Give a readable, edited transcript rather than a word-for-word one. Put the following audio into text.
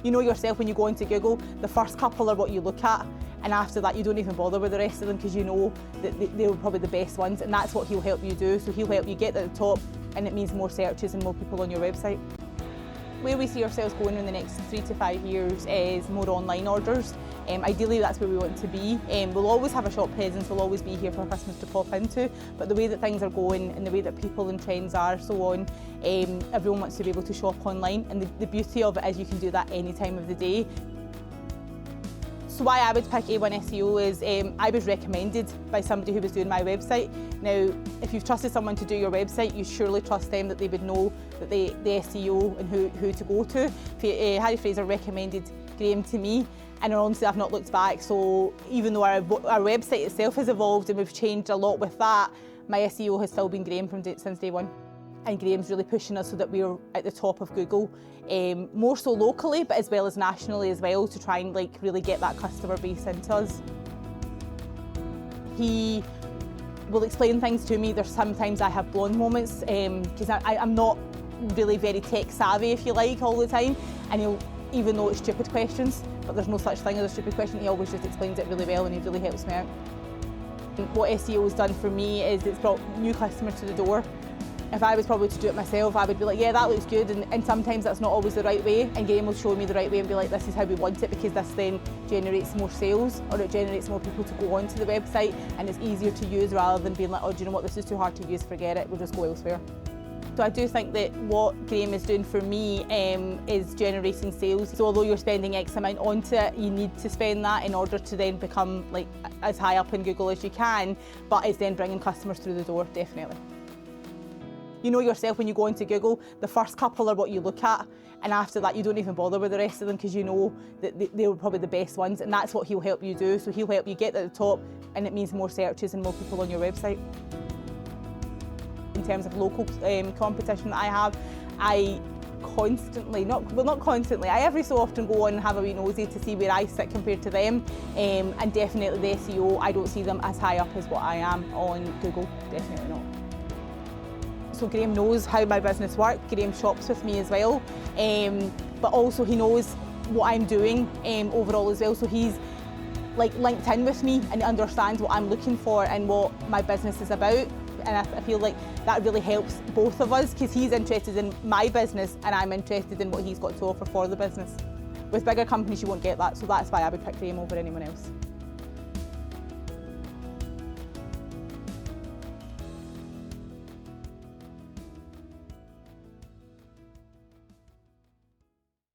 You know yourself when you go into Google, the first couple are what you look at, and after that you don't even bother with the rest of them because you know that they're probably the best ones, and that's what he'll help you do. So he'll help you get to the top, and it means more searches and more people on your website. Where we see ourselves going in the next 3 to 5 years is more online orders. Ideally that's where we want to be. We'll always have a shop presence, we'll always be here for our customers to pop into, but the way that things are going and the way that people and trends are so on, everyone wants to be able to shop online, and the beauty of it is you can do that any time of the day. So why I would pick A1 SEO is I was recommended by somebody who was doing my website. Now, if you've trusted someone to do your website, you surely trust them that they would know that the SEO and who to go to. Harry Fraser recommended Graham to me, and honestly I've not looked back. So even though our website itself has evolved and we've changed a lot with that, my SEO has still been Graham since day one. And Graham's really pushing us so that we're at the top of Google, more so locally, but as well as nationally as well, to try and really get that customer base into us. He will explain things to me. There's sometimes I have blonde moments because I'm not really very tech savvy, if you like, all the time, and he'll even know it's stupid questions, but there's no such thing as a stupid question. He always just explains it really well, and he really helps me out. What SEO has done for me is it's brought new customers to the door. If I was probably to do it myself, I would be like, yeah, that looks good, and sometimes that's not always the right way, and Graham will show me the right way and be like, this is how we want it, because this then generates more sales, or it generates more people to go onto the website, and it's easier to use rather than being like, oh, do you know what, this is too hard to use, forget it, we'll just go elsewhere. So I do think that what Graham is doing for me is generating sales. So although you're spending X amount onto it, you need to spend that in order to then become as high up in Google as you can, but it's then bringing customers through the door, definitely. You know yourself when you go into Google, the first couple are what you look at, and after that you don't even bother with the rest of them because you know that they're probably the best ones, and that's what he'll help you do. So he'll help you get to the top, and it means more searches and more people on your website. In terms of local competition that I have, I constantly, not constantly, I every so often go on and have a wee nosy to see where I sit compared to them, and definitely the SEO, I don't see them as high up as what I am on Google, definitely not. So Graham knows how my business works. Graham shops with me as well, but also he knows what I'm doing overall as well. So he's linked in with me and understands what I'm looking for and what my business is about. And I feel like that really helps both of us because he's interested in my business and I'm interested in what he's got to offer for the business. With bigger companies you won't get that, so that's why I would pick Graham over anyone else.